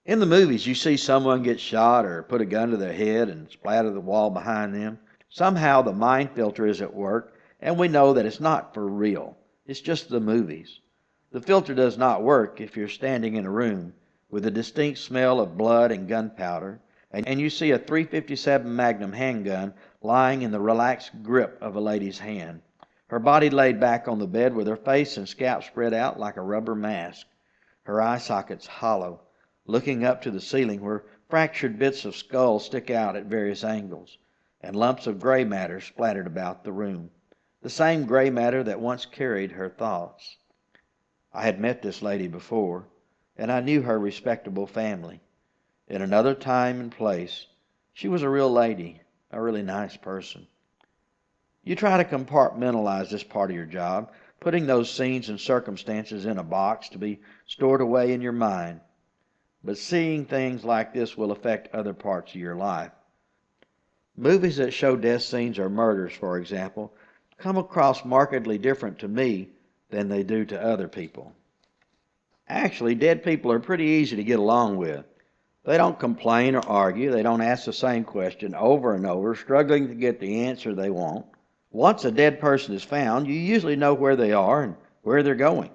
In the movies, you see someone get shot or put a gun to their head and splatter the wall behind them. Somehow the mind filter is at work, and we know that it's not for real. It's just the movies. The filter does not work if you're standing in a room with a distinct smell of blood and gunpowder, and you see a .357 Magnum handgun lying in the relaxed grip of a lady's hand, her body laid back on the bed with her face and scalp spread out like a rubber mask, her eye sockets hollow, looking up to the ceiling where fractured bits of skull stick out at various angles, and lumps of gray matter splattered about the room, the same gray matter that once carried her thoughts. I had met this lady before, and I knew her respectable family. In another time and place, she was a real lady, a really nice person. You try to compartmentalize this part of your job, putting those scenes and circumstances in a box to be stored away in your mind. But seeing things like this will affect other parts of your life. Movies that show death scenes or murders, for example, come across markedly different to me than they do to other people. Actually, dead people are pretty easy to get along with. They don't complain or argue. They don't ask the same question over and over, struggling to get the answer they want. Once a dead person is found, you usually know where they are and where they're going.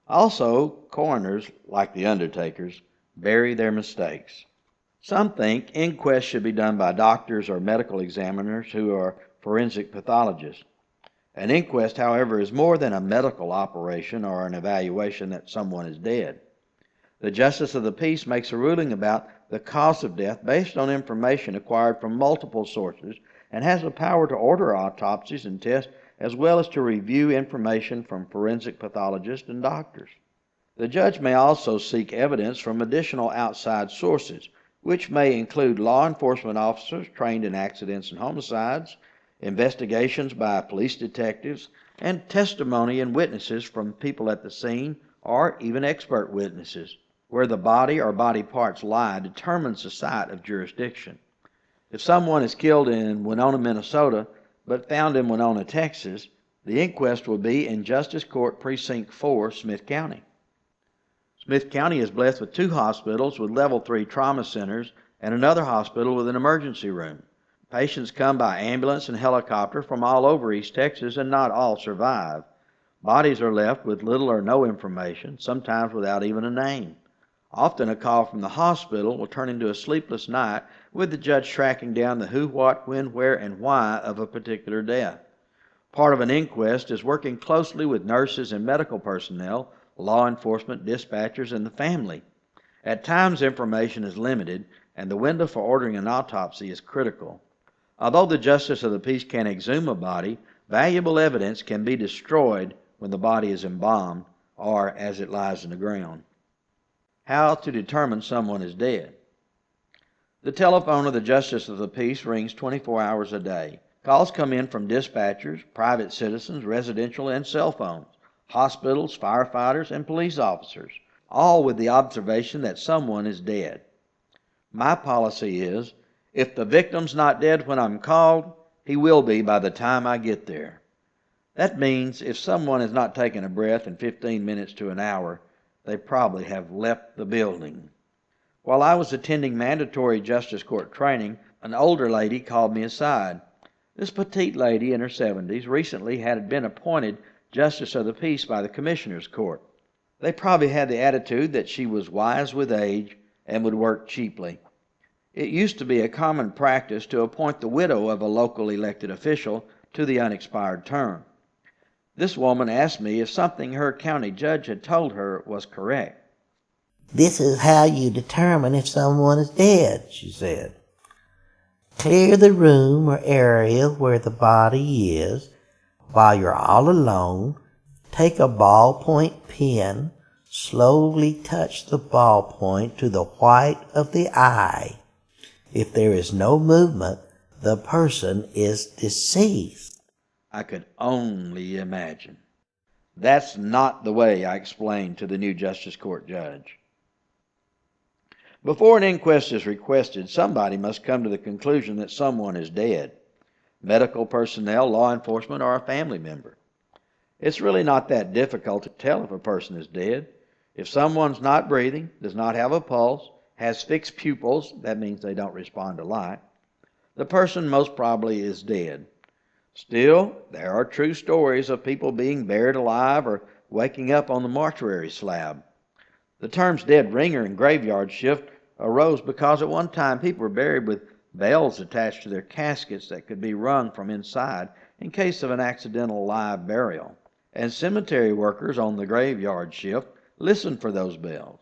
Also, coroners, like the undertakers, bury their mistakes. Some think inquests should be done by doctors or medical examiners who are forensic pathologists. An inquest, however, is more than a medical operation or an evaluation that someone is dead. The Justice of the Peace makes a ruling about the cause of death based on information acquired from multiple sources and has the power to order autopsies and tests as well as to review information from forensic pathologists and doctors. The judge may also seek evidence from additional outside sources, which may include law enforcement officers trained in accidents and homicides, investigations by police detectives, and testimony and witnesses from people at the scene or even expert witnesses. Where the body or body parts lie determines the site of jurisdiction. If someone is killed in Winona, Minnesota, but found in Winona, Texas, the inquest will be in Justice Court Precinct 4, Smith County. Smith County is blessed with 2 hospitals with level 3 trauma centers and another hospital with an emergency room. Patients come by ambulance and helicopter from all over East Texas, and not all survive. Bodies are left with little or no information, sometimes without even a name. Often a call from the hospital will turn into a sleepless night with the judge tracking down the who, what, when, where, and why of a particular death. Part of an inquest is working closely with nurses and medical personnel, law enforcement, dispatchers, and the family. At times information is limited, and the window for ordering an autopsy is critical. Although the Justice of the Peace can exhume a body, valuable evidence can be destroyed when the body is embalmed or as it lies in the ground. How to determine someone is dead. The telephone of the Justice of the Peace rings 24 hours a day. Calls come in from dispatchers, private citizens, residential and cell phones, hospitals, firefighters, and police officers, all with the observation that someone is dead. My policy is, if the victim's not dead when I'm called, he will be by the time I get there. That means if someone has not taken a breath in 15 minutes to an hour, they probably have left the building. While I was attending mandatory justice court training, an older lady called me aside. This petite lady in her 70s recently had been appointed Justice of the Peace by the Commissioner's Court. They probably had the attitude that she was wise with age and would work cheaply. It used to be a common practice to appoint the widow of a local elected official to the unexpired term. This woman asked me if something her county judge had told her was correct. "This is how you determine if someone is dead," she said. "Clear the room or area where the body is. While you're all alone, take a ballpoint pen, slowly touch the ballpoint to the white of the eye. If there is no movement, the person is deceased." I could only imagine. That's not the way I explained to the new Justice Court judge. Before an inquest is requested, somebody must come to the conclusion that someone is dead. Medical personnel, law enforcement, or a family member. It's really not that difficult to tell if a person is dead. If someone's not breathing, does not have a pulse, has fixed pupils, that means they don't respond to light, the person most probably is dead. Still, there are true stories of people being buried alive or waking up on the mortuary slab. The terms dead ringer and graveyard shift arose because at one time people were buried with bells attached to their caskets that could be rung from inside in case of an accidental live burial. And cemetery workers on the graveyard shift listened for those bells.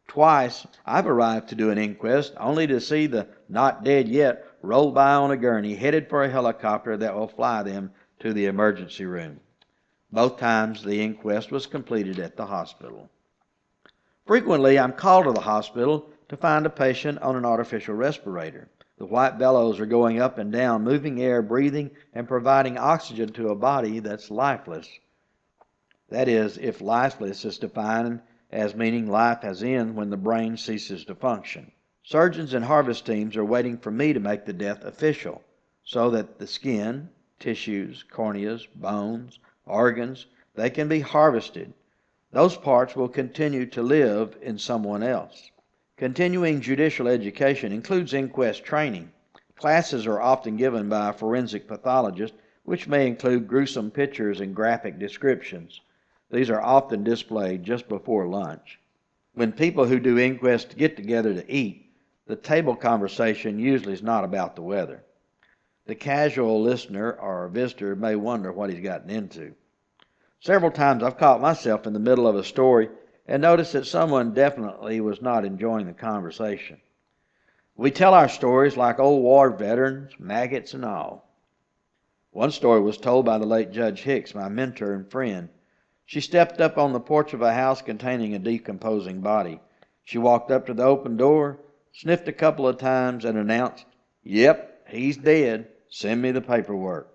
Twice I've arrived to do an inquest only to see the not dead yet roll by on a gurney headed for a helicopter that will fly them to the emergency room. Both times the inquest was completed at the hospital. Frequently I'm called to the hospital to find a patient on an artificial respirator. The white bellows are going up and down, moving air, breathing, and providing oxygen to a body that's lifeless. That is, if lifeless is defined as meaning life has ended when the brain ceases to function. Surgeons and harvest teams are waiting for me to make the death official, so that the skin, tissues, corneas, bones, organs, they can be harvested. Those parts will continue to live in someone else. Continuing judicial education includes inquest training. Classes are often given by a forensic pathologist, which may include gruesome pictures and graphic descriptions. These are often displayed just before lunch. When people who do inquests get together to eat, the table conversation usually is not about the weather. The casual listener or visitor may wonder what he's gotten into. Several times I've caught myself in the middle of a story and noticed that someone definitely was not enjoying the conversation. We tell our stories like old war veterans, maggots and all. One story was told by the late Judge Hicks, my mentor and friend. She stepped up on the porch of a house containing a decomposing body. She walked up to the open door, sniffed a couple of times, and announced, "Yep, he's dead. Send me the paperwork."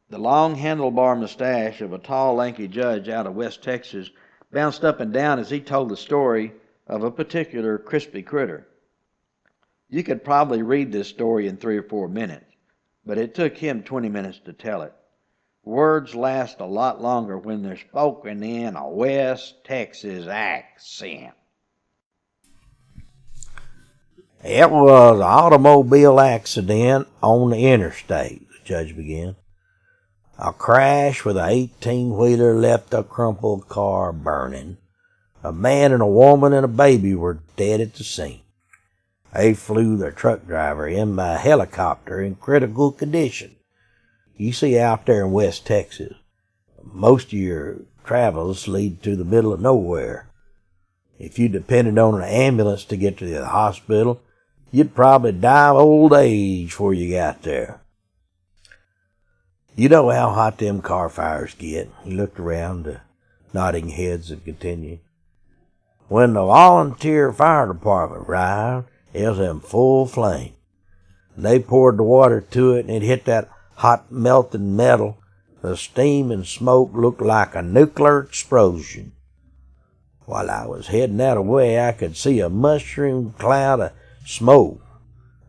The long handlebar mustache of a tall, lanky judge out of West Texas bounced up and down as he told the story of a particular crispy critter. You could probably read this story in 3 or 4 minutes, but it took him 20 minutes to tell it. Words last a lot longer when they're spoken in a West Texas accent. It was an automobile accident on the interstate, the judge began. A crash with an 18-wheeler left a crumpled car burning. A man and a woman and a baby were dead at the scene. They flew their truck driver in by helicopter in critical condition. You see, out there in West Texas, most of your travels lead to the middle of nowhere. If you depended on an ambulance to get to the hospital, you'd probably die of old age before you got there. You know how hot them car fires get. He looked around, the nodding heads and continued. When the volunteer fire department arrived, it was in full flame. They poured the water to it and it hit that hot melting metal. The steam and smoke looked like a nuclear explosion. While I was heading that way, I could see a mushroom cloud of smoke.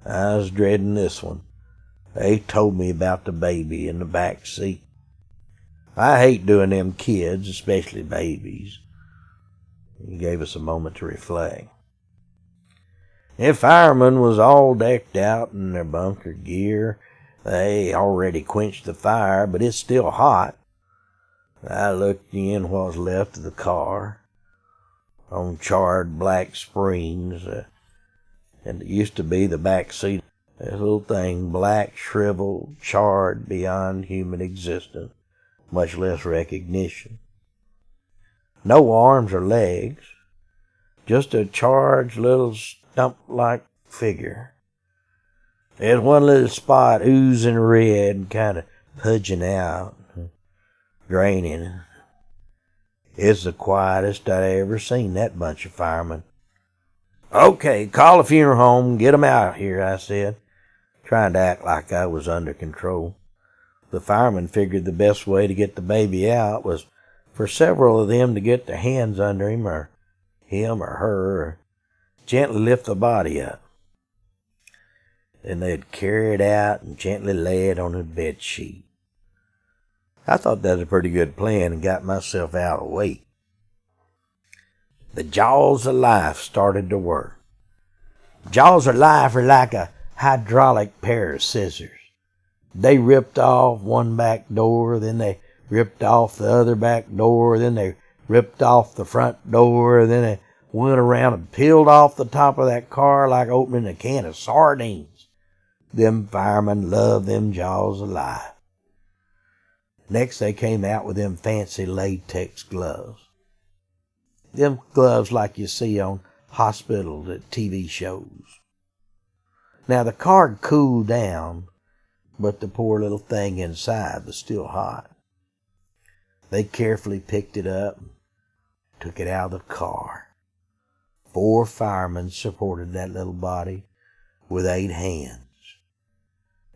I was dreading this one. They told me about the baby in the back seat. I hate doing them kids, especially babies. He gave us a moment to reflect. The firemen was all decked out in their bunker gear. They already quenched the fire, but it's still hot. I looked in what was left of the car, on charred black springs, and it used to be the back seat. This little thing, black, shriveled, charred beyond human existence, much less recognition. No arms or legs, just a charred little stump-like figure. There's one little spot oozing red and kind of pudging out, draining. It's the quietest I ever seen that bunch of firemen. "Okay, call a funeral home, get 'em out here," I said, trying to act like I was under control. The firemen figured the best way to get the baby out was for several of them to get their hands under him or her, or gently lift the body up. Then they'd carry it out and gently lay it on a bed sheet. I thought that was a pretty good plan and got myself out of the way. The jaws of life started to work. Jaws of life are like a hydraulic pair of scissors. They ripped off one back door, then they ripped off the other back door, then they ripped off the front door, then they went around and peeled off the top of that car like opening a can of sardines. Them firemen love them jaws of life. Next they came out with them fancy latex gloves. Them gloves like you see on hospitals at TV shows. Now the car cooled down, but the poor little thing inside was still hot. They carefully picked it up and took it out of the car. 4 firemen supported that little body with 8 hands.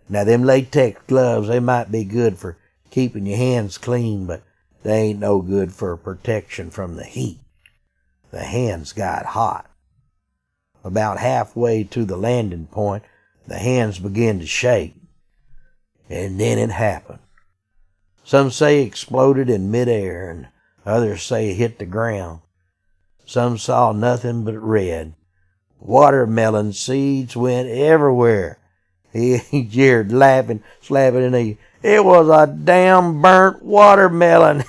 Now them latex gloves, they might be good for keeping your hands clean, but they ain't no good for protection from the heat. The hands got hot. About halfway to the landing point, the hands began to shake. And then it happened. Some say it exploded in midair, and others say it hit the ground. Some saw nothing but red. Watermelon seeds went everywhere. He jeered, laughing, slapping an knee. It was a damn burnt watermelon.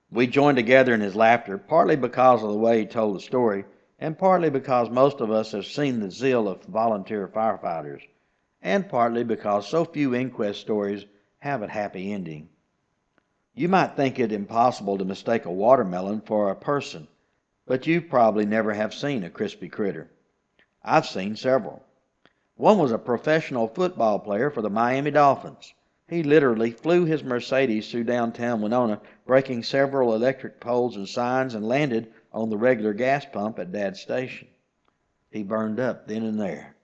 We joined together in his laughter, partly because of the way he told the story, and partly because most of us have seen the zeal of volunteer firefighters, and partly because so few inquest stories have a happy ending. You might think it impossible to mistake a watermelon for a person, but you probably never have seen a crispy critter. I've seen several. One was a professional football player for the Miami Dolphins. He literally flew his Mercedes through downtown Winona, breaking several electric poles and signs, and landed on the regular gas pump at Dad's station. He burned up then and there.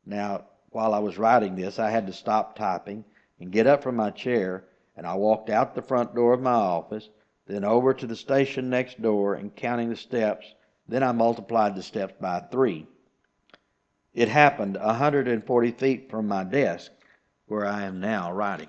Now, while I was writing this, I had to stop typing and get up from my chair, and I walked out the front door of my office, then over to the station next door, and counting the steps, then I multiplied the steps by 3. It happened 140 feet from my desk, where I am now writing.